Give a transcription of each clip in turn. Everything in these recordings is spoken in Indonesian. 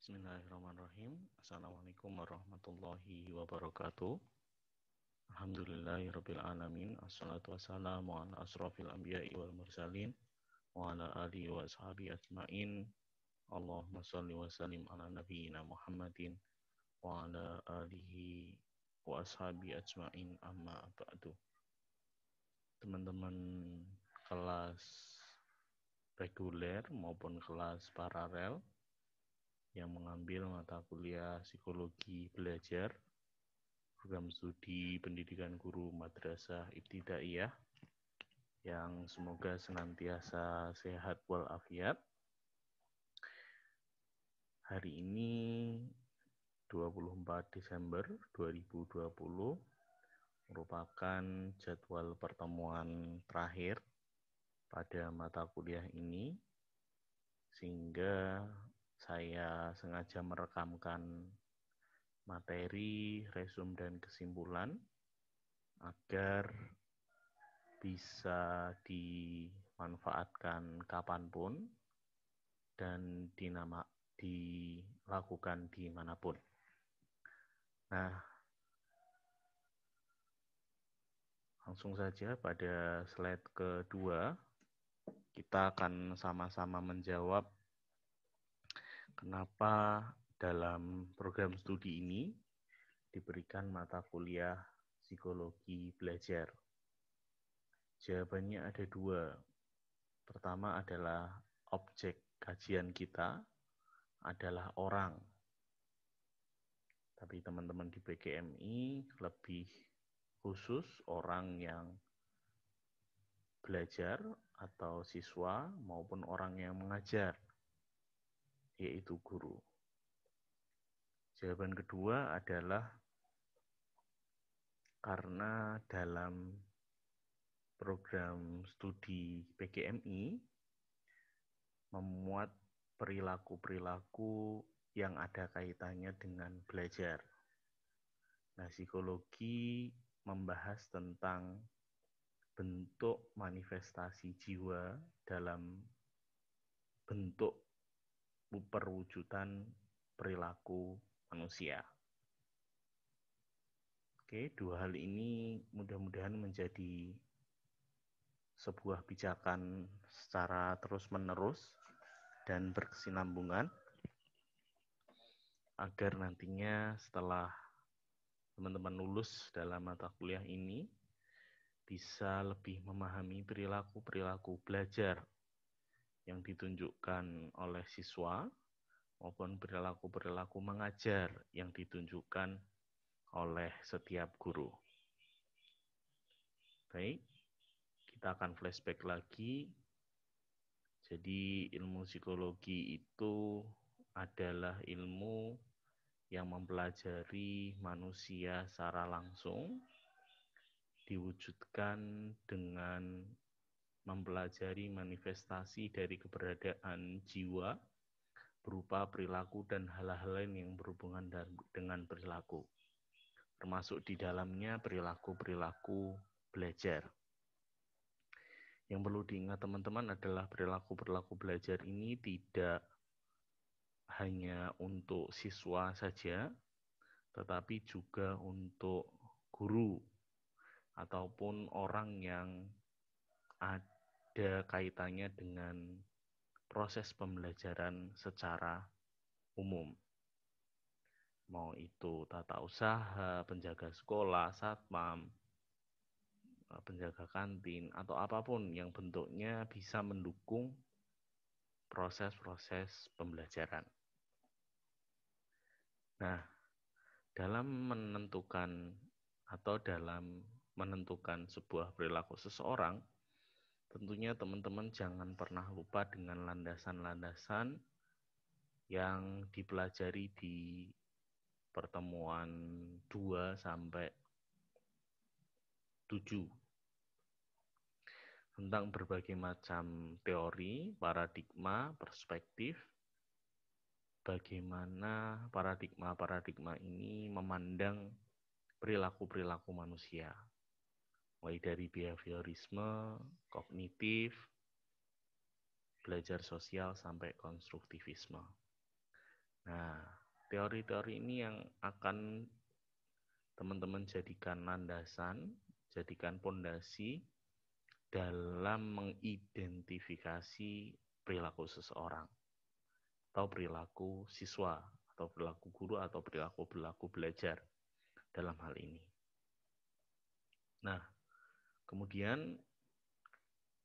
Bismillahirrahmanirrahim. Assalamualaikum warahmatullahi wabarakatuh. Alhamdulillahirabbil alamin. Assalatu wassalamu ala asrofil anbiya'i wal mursalin wa ala alihi wa ashabihi ajmain. Allahumma shalli wa sallim ala nabiyyina Muhammadin wa ala alihi wa ashabihi ajmain, amma ba'du. Teman-teman kelas reguler maupun kelas paralel yang mengambil mata kuliah psikologi belajar, program studi pendidikan guru madrasah ibtidaiyah, yang semoga senantiasa sehat walafiat. Hari ini 24 Desember 2020 merupakan jadwal pertemuan terakhir pada mata kuliah ini, sehingga saya sengaja merekamkan materi, resum, dan kesimpulan agar bisa dimanfaatkan kapanpun dan dilakukan dimanapun. Nah, langsung saja pada slide kedua, kita akan sama-sama menjawab kenapa dalam program studi ini diberikan mata kuliah psikologi belajar. Jawabannya ada dua. Pertama adalah objek kajian kita adalah orang. Tapi teman-teman di PGMI lebih khusus orang yang belajar atau siswa maupun orang yang mengajar, yaitu guru. Jawaban kedua adalah karena dalam program studi PGMI memuat perilaku-perilaku yang ada kaitannya dengan belajar. Nah, psikologi membahas tentang bentuk manifestasi jiwa dalam bentuk perwujudan perilaku manusia. Oke, dua hal ini mudah-mudahan menjadi sebuah pijakan secara terus-menerus dan berkesinambungan agar nantinya setelah teman-teman lulus dalam mata kuliah ini bisa lebih memahami perilaku-perilaku belajar yang ditunjukkan oleh siswa maupun perilaku-perilaku mengajar yang ditunjukkan oleh setiap guru. Baik, kita akan flashback lagi. Jadi ilmu psikologi itu adalah ilmu yang mempelajari manusia secara langsung, diwujudkan dengan mempelajari manifestasi dari keberadaan jiwa berupa perilaku dan hal-hal lain yang berhubungan dengan perilaku, termasuk di dalamnya perilaku-perilaku belajar. Yang perlu diingat teman-teman adalah perilaku-perilaku belajar ini tidak hanya untuk siswa saja, tetapi juga untuk guru ataupun orang yang ada kaitannya dengan proses pembelajaran secara umum. Mau itu tata usaha, penjaga sekolah, satpam, penjaga kantin, atau apapun yang bentuknya bisa mendukung proses-proses pembelajaran. Nah, dalam menentukan sebuah perilaku seseorang, tentunya teman-teman jangan pernah lupa dengan landasan-landasan yang dipelajari di pertemuan 2 sampai 7 tentang berbagai macam teori, paradigma, perspektif, bagaimana paradigma-paradigma ini memandang perilaku-perilaku manusia, mulai dari behaviorisme, kognitif, belajar sosial, sampai konstruktivisme. Nah, teori-teori ini yang akan teman-teman jadikan landasan, jadikan pondasi dalam mengidentifikasi perilaku seseorang atau perilaku siswa atau perilaku guru atau perilaku belajar dalam hal ini. Nah, kemudian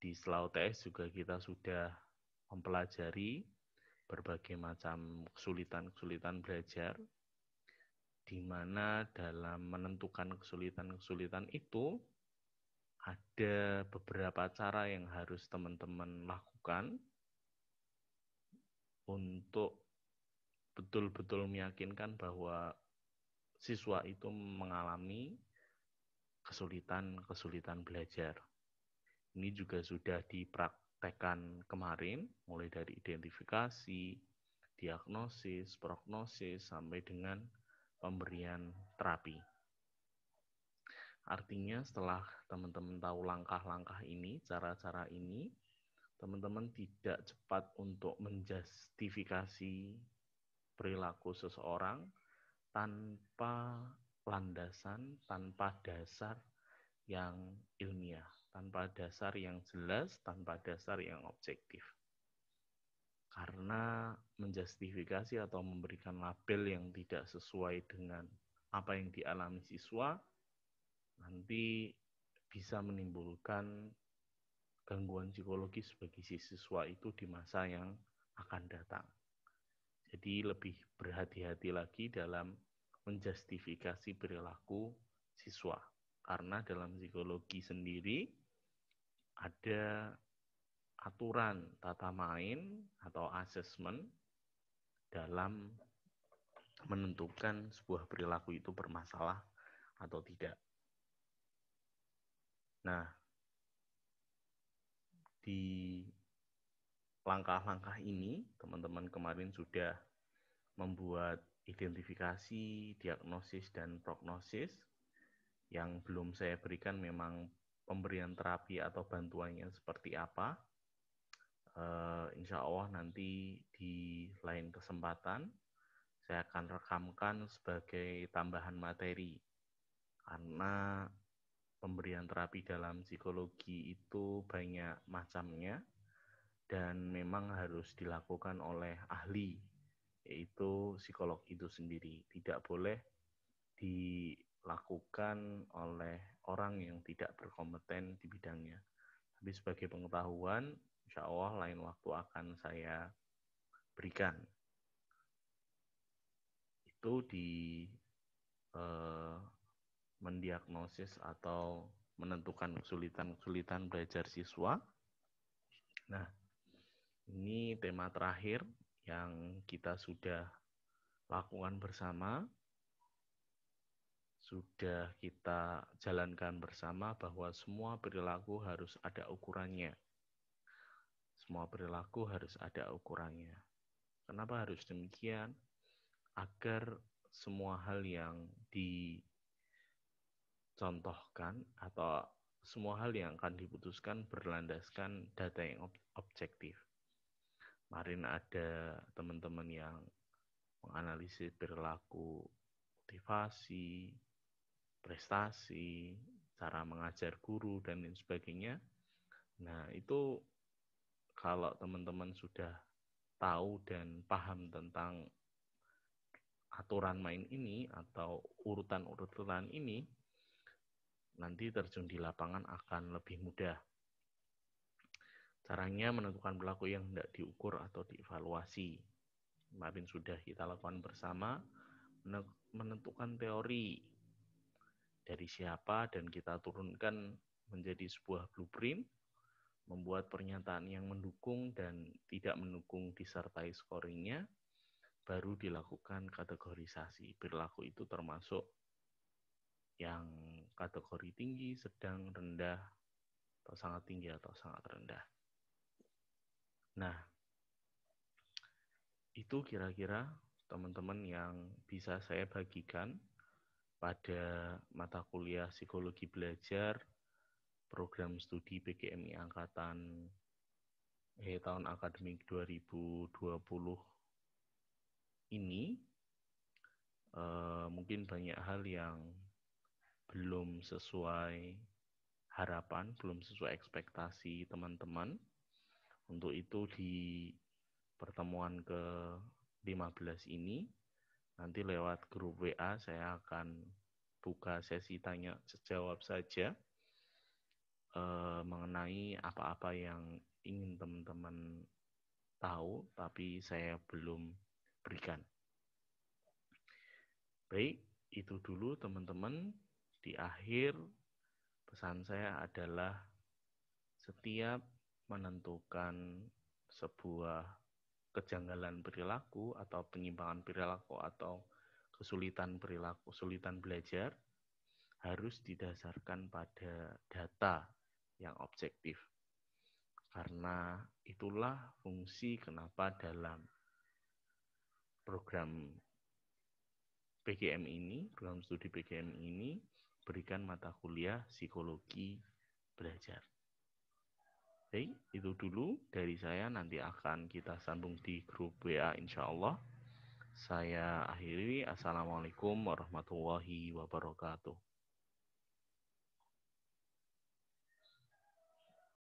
di setelah UTS juga kita sudah mempelajari berbagai macam kesulitan-kesulitan belajar, di mana dalam menentukan kesulitan-kesulitan itu ada beberapa cara yang harus teman-teman lakukan untuk betul-betul meyakinkan bahwa siswa itu mengalami kesulitan-kesulitan belajar. Ini juga sudah dipraktekkan kemarin, mulai dari identifikasi, diagnosis, prognosis, sampai dengan pemberian terapi. Artinya setelah teman-teman tahu langkah-langkah ini, cara-cara ini, teman-teman tidak cepat untuk menjustifikasi perilaku seseorang tanpa landasan, tanpa dasar yang ilmiah, tanpa dasar yang jelas, tanpa dasar yang objektif. Karena menjustifikasi atau memberikan label yang tidak sesuai dengan apa yang dialami siswa, nanti bisa menimbulkan gangguan psikologis bagi si siswa itu di masa yang akan datang. Jadi lebih berhati-hati lagi dalam menjustifikasi perilaku siswa. Karena dalam psikologi sendiri ada aturan tata main atau asesmen dalam menentukan sebuah perilaku itu bermasalah atau tidak. Nah, di langkah-langkah ini, teman-teman kemarin sudah membuat identifikasi, diagnosis, dan prognosis. Yang belum saya berikan memang pemberian terapi atau bantuannya seperti apa. Insya Allah nanti di lain kesempatan saya akan rekamkan sebagai tambahan materi. Karena pemberian terapi dalam psikologi itu banyak macamnya dan memang harus dilakukan oleh ahli, yaitu psikolog itu sendiri. Tidak boleh dilakukan oleh orang yang tidak berkompeten di bidangnya. Tapi sebagai pengetahuan, insya Allah lain waktu akan saya berikan. Itu di mendiagnosis atau menentukan kesulitan-kesulitan belajar siswa. Nah, ini tema terakhir yang kita sudah lakukan bersama, sudah kita jalankan bersama bahwa semua perilaku harus ada ukurannya. Semua perilaku harus ada ukurannya. Kenapa harus demikian? Agar semua hal yang dicontohkan atau semua hal yang akan diputuskan berlandaskan data yang objektif. Kemarin ada teman-teman yang menganalisis perilaku motivasi, prestasi, cara mengajar guru, dan lain sebagainya. Nah, itu kalau teman-teman sudah tahu dan paham tentang aturan main ini atau urutan-urutan ini, nanti terjun di lapangan akan lebih mudah. Caranya menentukan perilaku yang tidak diukur atau dievaluasi. Kemarin sudah kita lakukan bersama, menentukan teori dari siapa dan kita turunkan menjadi sebuah blueprint, membuat pernyataan yang mendukung dan tidak mendukung disertai scoringnya, baru dilakukan kategorisasi. Perilaku itu termasuk yang kategori tinggi, sedang, rendah, atau sangat tinggi atau sangat rendah. Nah, itu kira-kira teman-teman yang bisa saya bagikan pada mata kuliah psikologi belajar program studi PGMI angkatan tahun akademik 2020 ini mungkin banyak hal yang belum sesuai harapan, belum sesuai ekspektasi teman-teman. Untuk itu di pertemuan ke-15 ini, nanti lewat grup WA saya akan buka sesi tanya jawab saja mengenai apa-apa yang ingin teman-teman tahu, tapi saya belum berikan. Baik, itu dulu teman-teman. Di akhir, pesan saya adalah setiap menentukan sebuah kejanggalan perilaku atau penyimpangan perilaku atau kesulitan perilaku, kesulitan belajar, harus didasarkan pada data yang objektif. Karena itulah fungsi kenapa dalam program PGM ini, program studi PGM ini, berikan mata kuliah psikologi belajar. Baik, itu dulu dari saya, nanti akan kita sambung di grup WA insya Allah. Saya akhiri, Assalamualaikum warahmatullahi wabarakatuh.